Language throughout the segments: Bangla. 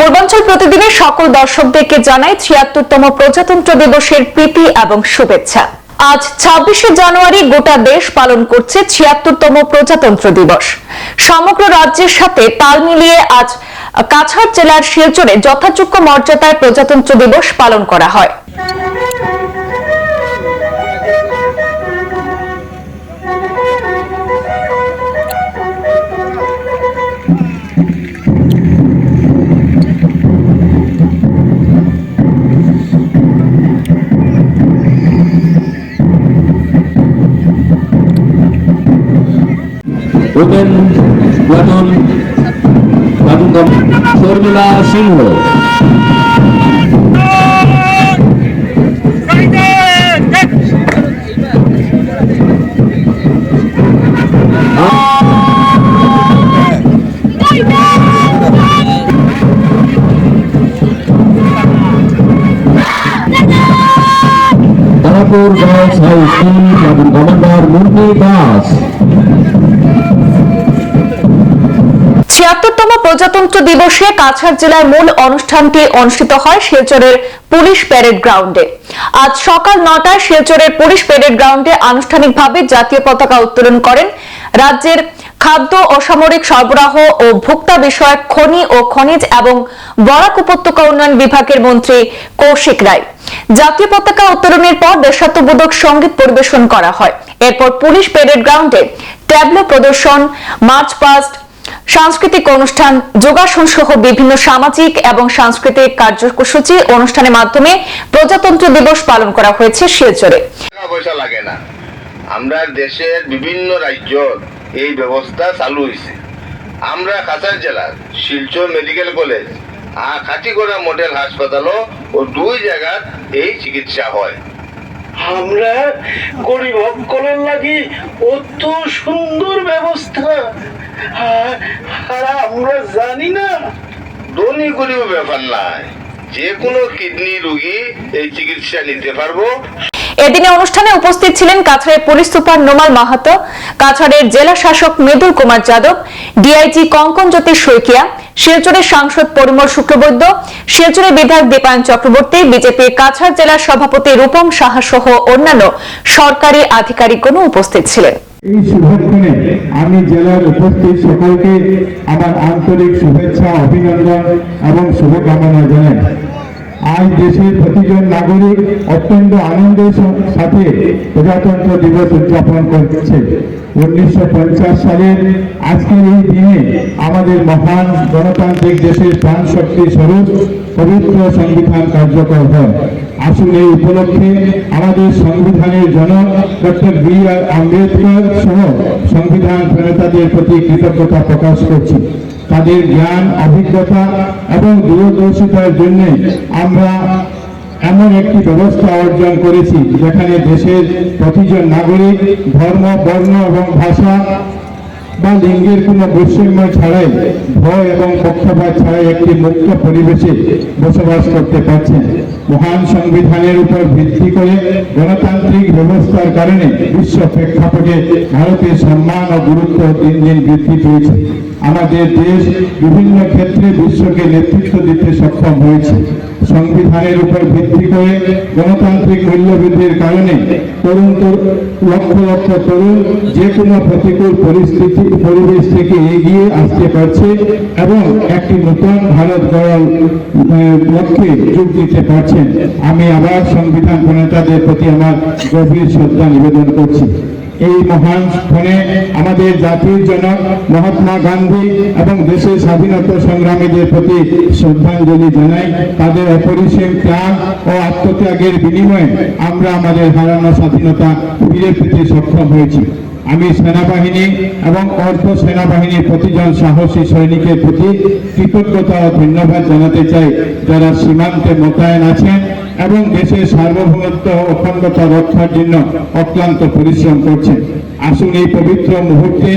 পূর্বাঞ্চল প্রতিদিনের সকল দর্শকদেরকে জানাই ৭৬তম প্রজাতন্ত্র দিবসের প্রীতি এবং শুভেচ্ছা। আজ ২৬শে জানুয়ারি গোটা দেশ পালন করছে ৭৬তম প্রজাতন্ত্র দিবস। সমগ্র রাজ্যের সাথে তাল মিলিয়ে আজ কাছাড় জেলার শিলচরে যথাযোগ্য মর্যাদায় প্রজাতন্ত্র দিবস পালন করা হয়। ওপেন প্লাটুন শর্মিলা সিংহ, তারাপুর গার্লস হাই স্কুল এবং কমান্ডার মুন্নি দাস। ৭৬তম প্রজাতন্ত্র দিবসে কাছাড় জেলার মূল অনুষ্ঠানটি অনুষ্ঠিত হয় শিলচরের পুলিশ প্যারেড গ্রাউন্ডে। আজ সকাল ৯টায় শিলচরের পুলিশ প্যারেড গ্রাউন্ডে আনুষ্ঠানিকভাবে জাতীয় পতাকা উত্তোলন করেন রাজ্যের খাদ্য, অসামরিক সরবরাহ ও ভোক্তা বিষয়ক খনি ও খনিজ এবং বরাক উপত্যকা উন্নয়ন বিভাগের মন্ত্রী কৌশিক রায়। জাতীয় পতাকা উত্তোলনের পর দেশাত্মবোধক সঙ্গীত পরিবেশন করা হয়। এরপর পুলিশ প্যারেড গ্রাউন্ডে ট্যাবলো প্রদর্শন, মার্চ পাস্ট, সাংস্কৃতিক অনুষ্ঠান, যোগাসন সহ বিভিন্ন সামাজিক এবং সাংস্কৃতিক কার্যসূচি অনুষ্ঠানের মাধ্যমে প্রজাতন্ত্র দিবস পালন করা হয়েছে শিলচরে। পয়সা লাগে না, আমরা দেশের বিভিন্ন রাজ্য এই ব্যবস্থা চালু হয়েছে। আমরা কাছাড় জেলার শিলচর মেডিকেল কলেজ আর খাটিগড়া মডেল হাসপাতালও ও দুই জায়গায় এই চিকিৎসা হয়। আমরা গরিব সকলের লাগি অত সুন্দর ব্যবস্থা আর আমরা জানি না। ধনী গরিব ব্যাপার নাই, যে কোনো কিডনি রোগী এই চিকিৎসা নিতে পারবো। এদিনে অনুষ্ঠানে উপস্থিত ছিলেন কাছাড়ের পুলিশ সুপার নোমাল মাহাতো, কাছাড়ের জেলা শাসক মৃদুল কুমার যাদব, ডিআইজি কঙ্কন জ্যোতি শইকিয়া, শিলচরের সাংসদ পরিমল শুক্লবৈদ্য, শিলচরের বিধায়ক দীপায়ন চক্রবর্তী, বিজেপির কাছাড় জেলার সভাপতি রূপম সাহা সহ অন্যান্য সরকারি আধিকারিকগণ উপস্থিত ছিলেন। এই শুভক্ষণে আমি জেলার উপস্থিত সকলকে আমার আন্তরিক শুভেচ্ছা, অভিনন্দন এবং শুভকামনা জানাই। আজ দেশের প্রতিজন নাগরিক অত্যন্ত আনন্দের সাথে প্রজাতন্ত্র দিবস উদযাপন করছে। 1950 সালের আজকের এই দিনে আমাদের মহান গণতান্ত্রিক দেশের প্রাণ শক্তি স্বরূপ পবিত্র সংবিধান কার্যকর হয়। আসলে এই উপলক্ষে আমাদের সংবিধানের জনক ডক্টর বি.আর. আম্বেদকর সহ সংবিধান প্রণেতাদের প্রতি কৃতজ্ঞতা প্রকাশ করছি। তাদের জ্ঞান, অভিজ্ঞতা এবং দূরদর্শিতার জন্য আমরা এমন একটি ব্যবস্থা অর্জন করেছি যেখানে দেশের প্রতিজন নাগরিক ধর্ম, বর্ণ এবং ভাষা বা লিঙ্গের কোনো বৈষম্য ছাড়াই, ভয় এবং পক্ষপাত ছাড়াই একটি মুক্ত পরিবেশে বসবাস করতে পারছেন। মহান সংবিধানের উপর ভিত্তি করে গণতান্ত্রিক ব্যবস্থার কারণে বিশ্ব প্রেক্ষাপটে ভারতের সম্মান ও গুরুত্ব দিন দিন বৃদ্ধি পেয়েছে। আমাদের দেশ বিভিন্ন ক্ষেত্রে বিশ্বকে নেতৃত্ব দিতে সক্ষম হয়েছে। সংবিধানের উপর ভিত্তি করে গণতান্ত্রিক মূল্যবোধের কারণে লক্ষ লক্ষ তরুণ যে কোনো প্রতিকূল পরিবেশ থেকে এগিয়ে আসতে পারছে এবং একটি নতুন ভারত গড়ার লক্ষ্যে যোগ দিতে পারছেন। আমি আবার সংবিধান প্রণেতাদের প্রতি আমার গভীর শ্রদ্ধা নিবেদন করছি। এই মহান ক্ষণে আমাদের জাতির জনক মহাত্মা গান্ধী এবং দেশের স্বাধীনতা সংগ্রামীদের প্রতি শ্রদ্ধাঞ্জলি জানাই। তাদের অপরিসীম ত্যাগ ও আত্মত্যাগের বিনিময়ে আমরা আমাদের হারানো স্বাধীনতা ফিরে পেতে সক্ষম হয়েছি। আমি সেনাবাহিনী এবং অর্ধ সেনাবাহিনীর প্রতিজন সাহসী সৈনিকের প্রতি কৃতজ্ঞতা ও ধন্যবাদ জানাতে চাই, যারা সীমান্তে মোতায়েন আছেন এবং দেশের সার্বভৌমত্ব ও অখণ্ডতা রক্ষার জন্য অক্লান্ত পরিশ্রম করছেন। আসুন এই পবিত্র মুহূর্তে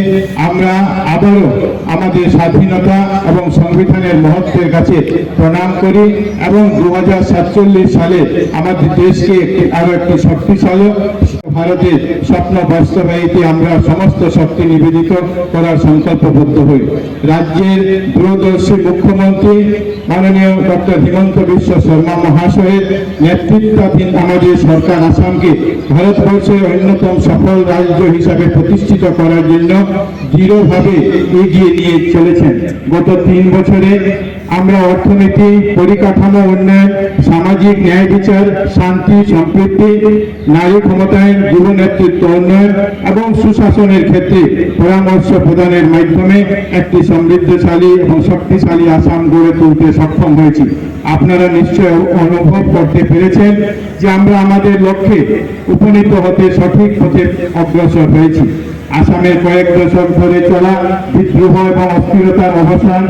আমরা আবারও আমাদের স্বাধীনতা এবং সংবিধানের মহত্বের কাছে প্রণাম করি এবং 2047 সালে আমাদের দেশকে আরো একটি শক্তিশালী ভারতের স্বপ্ন বাস্তবায়িতে আমরা সমস্ত শক্তি নিবেদিত করার সংকল্পবদ্ধ হই। রাজ্যের দূরদর্শী মুখ্যমন্ত্রী মাননীয় ডক্টর হিমন্ত বিশ্ব শর্মা মহাশয়ের নেতৃত্বাধীন আমাদের সরকার আসামকে ভারতবর্ষের অন্যতম সফল রাজ্য হিসাবে প্রতিষ্ঠিত করার জন্য দৃঢ়ভাবে এগিয়ে নিয়ে চলেছেন। গত 3 বছরে আমরা অর্থনীতি, পরিকাঠামো উন্নয়ন, সামাজিক ন্যায় বিচার, শান্তি, সম্প্রীতি, নারী ক্ষমতায়ন, যুব নেতৃত্ব উন্নয়ন এবং সুশাসনের ক্ষেত্রে পরামর্শ প্রদানের মাধ্যমে একটি সমৃদ্ধশালী এবং শক্তিশালী আসাম গড়ে তুলতে সক্ষম হয়েছি। আপনারা নিশ্চয় অনুভব করতে পেরেছেন যে আমরা আমাদের লক্ষ্যে উপনীত হতে সঠিক পথে অগ্রসর হয়েছি। আসামের কয়েক দশক ধরে চলা বিদ্রোহ এবং অস্থিরতার অবসান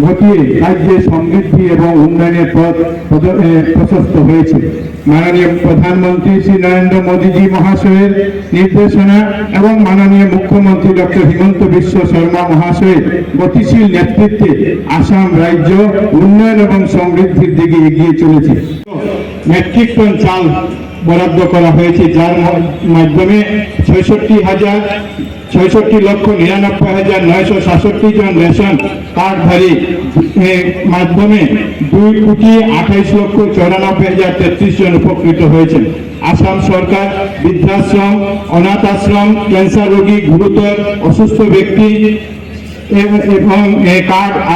ঘটিয়ে রাজ্যের সমৃদ্ধি এবং উন্নয়নের পথ প্রশস্ত হয়েছে। মাননীয় প্রধানমন্ত্রী শ্রী নরেন্দ্র মোদীজি মহাশয়ের নির্দেশনা এবং মাননীয় মুখ্যমন্ত্রী ডক্টর হিমন্ত বিশ্ব শর্মা মহাশয়ের গতিশীল নেতৃত্বে আসাম রাজ্য উন্নয়ন এবং সমৃদ্ধির দিকে এগিয়ে চলেছে। মেট্রিক টন চাল বরাদ্দ করা হয়েছে, যার মাধ্যমে 66,99,967 জন রেশন কার্ডধারী মাধ্যমে 2,28,94,033 জন উপকৃত হয়েছেন। আসাম সরকার বৃদ্ধাশ্রম, অনাথ আশ্রম, ক্যান্সার রোগী, গুরুতর অসুস্থ ব্যক্তি এবং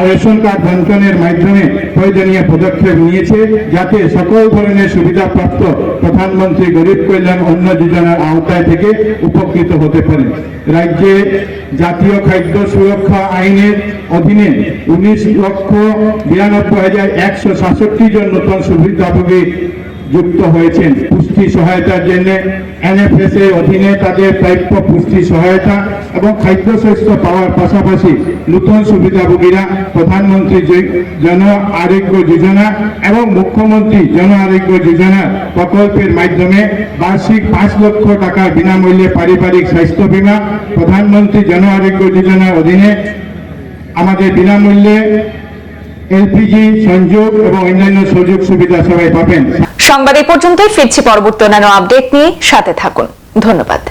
রেশন কার্ড বন্টনের মাধ্যমে প্রয়োজনীয় পদক্ষেপ নিয়েছে, যাতে সকল ধরনের সুবিধাপ্রাপ্ত প্রধানমন্ত্রী গরিব কল্যাণ অন্ন যোজনার আওতায় থেকে উপকৃত হতে পারেন। রাজ্যে জাতীয় খাদ্য সুরক্ষা আইনের অধীনে 19,92,167 জন নতুন সুবিধাভোগী যুক্ত হয়েছেন। পুষ্টি সহায়তার জন্য NFS এর অধীনে তাদের প্রাপ্য পুষ্টি সহায়তা এবং খাদ্যশস্য পাওয়ার পাশাপাশি নতুন সুবিধাভোগীরা প্রধানমন্ত্রী জন আরোগ্য যোজনা এবং মুখ্যমন্ত্রী জন আরোগ্য যোজনা প্রকল্পের মাধ্যমে বার্ষিক 5 লক্ষ টাকার বিনামূল্যে পারিবারিক স্বাস্থ্য বীমা, প্রধানমন্ত্রী জন আরোগ্য যোজনার অধীনে আমাদের বিনামূল্যে LPG সংযোগ এবং অন্যান্য সুযোগ সুবিধা সবাই পাবেন। সংবাদ এই পর্যন্তই, ফিরছি পরবর্তী অন্যান্য আপডেট নিয়ে, সাথে থাকুন। ধন্যবাদ।